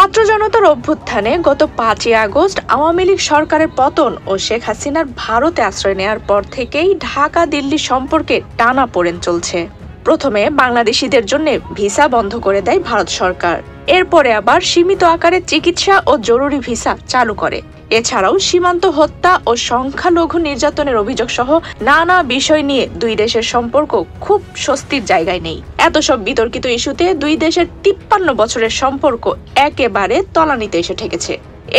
ছাত্র জনতার অভ্যুত্থানে গত 5ই আগস্ট আওয়ামী লীগ সরকারের পতন ও শেখ হাসিনার ভারতে আশ্রয় নেওয়ার পর থেকেই ঢাকা দিল্লি সম্পর্কে টানাপোড়েন চলছে। প্রথমে বাংলাদেশিদের জন্য ভিসা বন্ধ করে দেয় ভারত সরকার, এরপরে আবার সীমিত আকারে চিকিৎসা ও জরুরি ভিসা চালু করে। এছাড়াও সীমান্ত হত্যা ও সংখ্যালঘু নির্যাতনের অভিযোগ সহ নানা বিষয় নিয়ে দুই দেশের সম্পর্ক খুব স্বস্তির জায়গায় নেই। এত সব বিতর্কিত ইস্যুতে দুই দেশের 53 বছরের সম্পর্ক একেবারে তলানিতে এসে ঠেকেছে।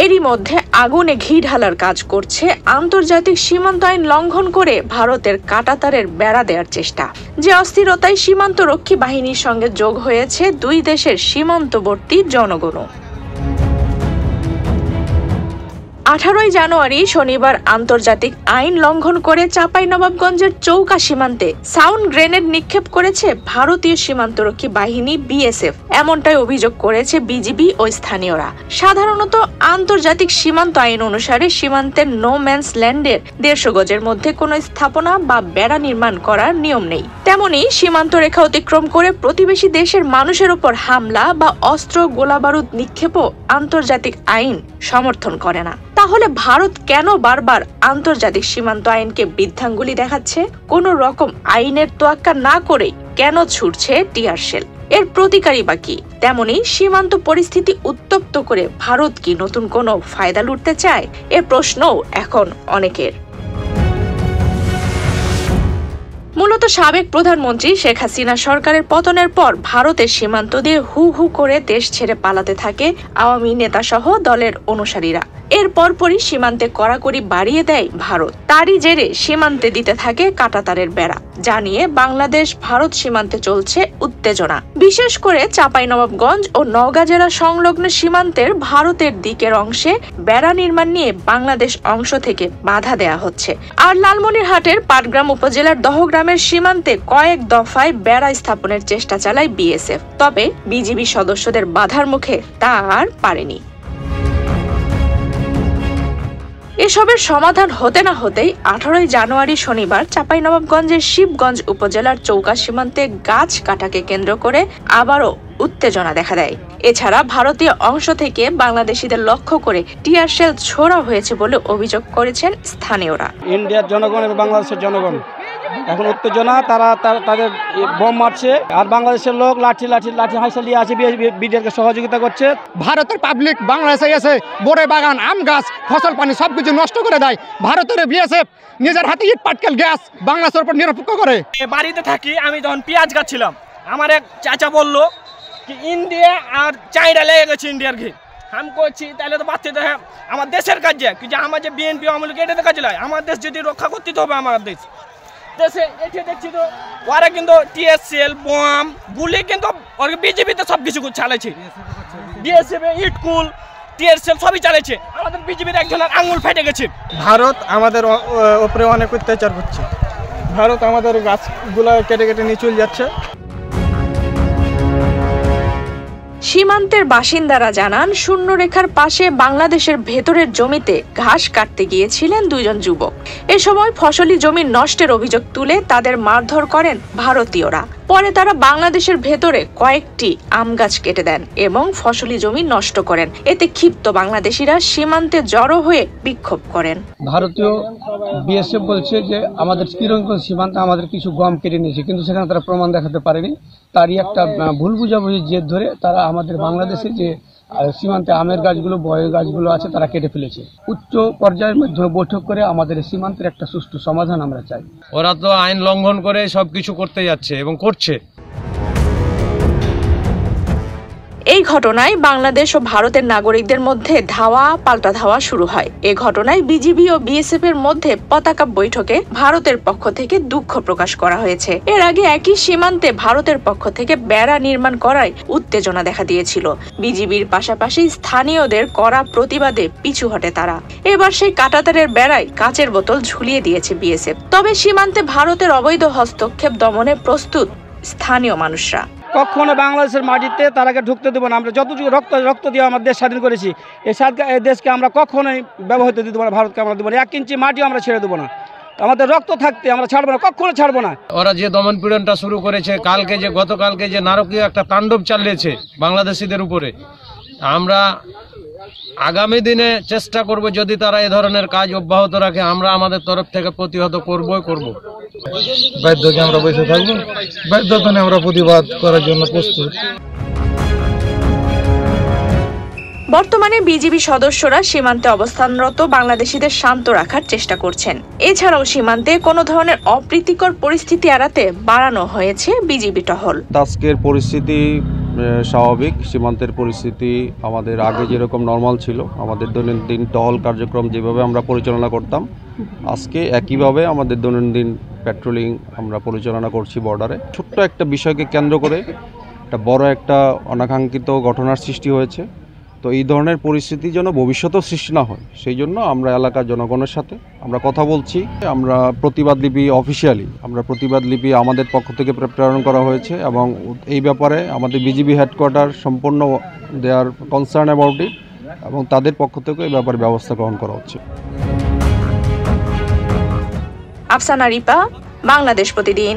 এরই মধ্যে আগুনে ঘি ঢালার কাজ করছে আন্তর্জাতিক সীমান্ত আইন লঙ্ঘন করে ভারতের কাঁটাতারের বেড়া দেওয়ার চেষ্টা। যে অস্থিরতায় সীমান্ত রক্ষী বাহিনীর সঙ্গে যোগ হয়েছে দুই দেশের সীমান্তবর্তী জনগণও। 18 জানুয়ারি শনিবার আন্তর্জাতিক আইন লঙ্ঘন করে চাঁপাইনবাবগঞ্জের চৌকা সীমান্তে সাউন্ড গ্রেনেড নিক্ষেপ করেছে ভারতীয় সীমান্তরক্ষী বাহিনী বিএসএফ, এমনটাই অভিযোগ করেছে বিজিবি ও স্থানীয়রা। সাধারণত আন্তর্জাতিক সীমান্ত আইন অনুসারে সীমান্তের নো ম্যানস ল্যান্ডের 150 গজের মধ্যে কোনো স্থাপনা বা বেড়া নির্মাণ করার নিয়ম নেই। তেমনি সীমান্ত রেখা অতিক্রম করে প্রতিবেশী দেশের মানুষের উপর হামলা বা অস্ত্র গোলাবারুদ নিক্ষেপও আন্তর্জাতিক আইন সমর্থন করে না। তাহলে ভারত কেন বারবার আন্তর্জাতিক সীমান্ত আইনকে বৃদ্ধাঙ্গুলি দেখাচ্ছে? কোন রকম আইনের তোয়াক্কা না করে কেন ছুটছে টিয়ার শেল? এর প্রতিকারই বা কি? তেমনি সীমান্ত পরিস্থিতি উত্তপ্ত করে ভারত কি নতুন কোনো ফায়দা লুটতে চায়? এ প্রশ্নও এখন অনেকের। মূলত সাবেক প্রধানমন্ত্রী শেখ হাসিনা সরকারের পতনের পর ভারতের সীমান্ত দিয়ে হু হু করে দেশ ছেড়ে পালাতে থাকে আওয়ামী নেতা সহ দলের অনুসারীরা। এর পরপরই সীমান্তে কড়াকড়ি বাড়িয়ে দেয় ভারত। তারই জেরে সীমান্তে দিতে থাকে কাঁটাতারের বেড়া, যা নিয়ে বাংলাদেশ ভারত সীমান্তে চলছে উত্তেজনা। বিশেষ করে চাঁপাইনবাবগঞ্জ ও নওগাঁ জেলা সংলগ্ন সীমান্তের ভারতের দিকের অংশে বেড়া নির্মাণ নিয়ে বাংলাদেশ অংশ থেকে বাধা দেয়া হচ্ছে। আর লালমনিরহাটের পাটগ্রাম উপজেলার দহগ্রামের সীমান্তে কয়েক দফায় বেড়া স্থাপনের চেষ্টা চালায় বিএসএফ, তবে বিজিবি সদস্যদের বাধার মুখে তা আর পারেনি। এসবের সমাধান হতে না হতেই 18 জানুয়ারি শনিবার চাঁপাইনবাবগঞ্জের শিবগঞ্জ উপজেলার চৌকা সীমান্তে গাছ কাটাকে কেন্দ্র করে আবারও উত্তেজনা দেখা দেয়। এছাড়া ভারতীয় অংশ থেকে বাংলাদেশিদের লক্ষ্য করে টিয়ার শেল ছোড়া হয়েছে বলে অভিযোগ করেছেন স্থানীয়রা। ইন্ডিয়ার জনগণ এবং বাংলাদেশের জনগণ এখন উত্তেজনা, তারা তাদের বোম মারছে, আর বাংলাদেশের লোক লাঠি হাইসা নিয়ে আছে, বিডিআরকে সহযোগিতা করছে। ভারতের পাবলিক বাংলাদেশে এসে বোরে বাগান, আম গাছ, ফসল পানি সবকিছু নষ্ট করে দেয়। ভারতের বিএসএফ নিজের হাতে ইট পাটকেল গ্যাস বাংলাদেশের উপর নিরপেক্ষ করে। বাড়িতে থাকি, আমি যখন পেঁয়াজ গাছছিলাম, আমার এক চাচা বলল কি ইন্ডিয়া আর চাইনা লেগে গেছে ইন্ডিয়ার ঘি। আমি করছি তাহলে তো বাচ্চা দেখে আমার দেশের কাজে কি যে আমার যে বিএনপি আমলে এটাতে কাজে লাগে, আমার দেশ যদি রক্ষা করতে হবে আমার দেশে এসে দেখছি তো ওরা কিন্তু টিএসএল বোম গুলি কিন্তু বিজেপিতে সব কিছু চালাইছে, বিএসএফ ইটকুল টিএসএল সবই চালাইছে। আমাদের বিজেপির একজনের আঙুল ফেটে গেছে। ভারত আমাদের উপরে অনেক অত্যাচার করছে। ভারত আমাদের গাছগুলো কেটে কেটে নিয়ে চলে যাচ্ছে। সীমান্তের বাসিন্দারা জানান, শূন্যরেখার পাশে বাংলাদেশের ভেতরের জমিতে ঘাস কাটতে গিয়েছিলেন দুইজন যুবক। এ সময় ফসলি জমি নষ্টের অভিযোগ তুলে তাদের মারধর করেন ভারতীয়রা। পরে তারা বাংলাদেশের ভেতরে কয়েকটি আম গাছ কেটে দেন এবং ফসলি জমি নষ্ট করেন। এতে ক্ষিপ্ত বাংলাদেশিরা সীমান্তে জড়ো হয়ে বিক্ষোভ করেন। ভারতীয় বিএসএফ বলছে যে আমাদের শ্রীলঙ্কন সীমান্তে আমাদের কিছু গম কেটে নিয়েছে, কিন্তু সেখানে তারা প্রমাণ দেখাতে পারেনি। তারই একটা ভুল বুঝাবুঝির জের ধরে তারা আমাদের বাংলাদেশে যে সীমান্তে আমের গাছগুলো, বয়ের গাছগুলো আছে তারা কেটে ফেলেছে। উচ্চ পর্যায়ের মাধ্যমে বৈঠক করে আমাদের সীমান্তের একটা সুষ্ঠু সমাধান আমরা চাই। ওরা তো আইন লঙ্ঘন করে সবকিছু করতে যাচ্ছে এবং করছে। এই ঘটনায় বাংলাদেশ ও ভারতের নাগরিকদের মধ্যে ধাওয়া পাল্টা ধাওয়া শুরু হয়। এ ঘটনায় বিজিবি ও বিএসএফ এর মধ্যে পতাকা বৈঠকে ভারতের পক্ষ থেকে দুঃখ প্রকাশ করা হয়েছে। এর আগে একই সীমান্তে ভারতের পক্ষ থেকে বেড়া নির্মাণ করায় উত্তেজনা দেখা দিয়েছিল। বিজিবির পাশাপাশি স্থানীয়দের কড়া প্রতিবাদে পিছু হটে তারা। এবার সেই কাঁটাতারের বেড়ায় কাচের বোতল ঝুলিয়ে দিয়েছে বিএসএফ। তবে সীমান্তে ভারতের অবৈধ হস্তক্ষেপ দমনে প্রস্তুত স্থানীয় মানুষরা। কখনো বাংলাদেশের মাটিতে তারাকে ঢুকতে দেবো না। আমরা যতটুকু রক্ত দিয়ে আমার দেশ স্বাধীন করেছি, এই দেশকে আমরা কখনোই ব্যবহৃত দিতে পারবো না, ভারতকে আমরা দেবো না। 1 ইঞ্চি মাটিও আমরা ছেড়ে দেবো না। আমাদের রক্ত থাকতে আমরা ছাড়বো না, কখনো ছাড়বো না। ওরা যে দমন পীড়নটা শুরু করেছে, গতকালকে যে নারকীয় একটা তাণ্ডব চালিয়েছে বাংলাদেশিদের উপরে, আমরা আগামী দিনে চেষ্টা করব, যদি তারা এ ধরনের কাজ অব্যাহত রাখে আমরা আমাদের তরফ থেকে প্রতিহত করবই করব। বাধ্যকে আমরা বসে থাকবো, বাধ্যকে আমরা প্রতিবাদ করার জন্য প্রস্তুত। বর্তমানে বিজিবি সদস্যরা সীমান্তে অবস্থানরত বাংলাদেশিদের শান্ত রাখার চেষ্টা করছেন। এছাড়াও সীমান্তে কোনো ধরনের অপ্রীতিকর পরিস্থিতি এড়াতে বাড়ানো হয়েছে বিজিবি টহল। আজকের পরিস্থিতি স্বাভাবিক, সীমান্তের পরিস্থিতি আমাদের আগে যেরকম নর্মাল ছিল, আমাদের দৈনন্দিন টহল কার্যক্রম যেভাবে আমরা পরিচালনা করতাম আজকে একইভাবে আমাদের দৈনন্দিন পেট্রোলিং আমরা পরিচালনা করছি বর্ডারে। ছোট্ট একটা বিষয়কে কেন্দ্র করে একটা বড় একটা অনাকাঙ্ক্ষিত ঘটনার সৃষ্টি হয়েছে। তো এই ধরনের পরিস্থিতি যেন ভবিষ্যতেও সৃষ্টি না হয় সেই জন্য আমরা এলাকার জনগণের সাথে আমরা কথা বলছি। আমরা প্রতিবাদ লিপি অফিসিয়ালি প্রতিবাদ লিপি আমাদের পক্ষ থেকে প্রেরণ করা হয়েছে এবং এই ব্যাপারে আমাদের বিজিবি হেডকোয়ার্টার সম্পূর্ণ দে আর কনসার্ন অ্যাবাউট ইট এবং তাদের পক্ষ থেকে এই ব্যাপারে ব্যবস্থা গ্রহণ করা হচ্ছে। আফসানা রিপা, বাংলাদেশ প্রতিদিন।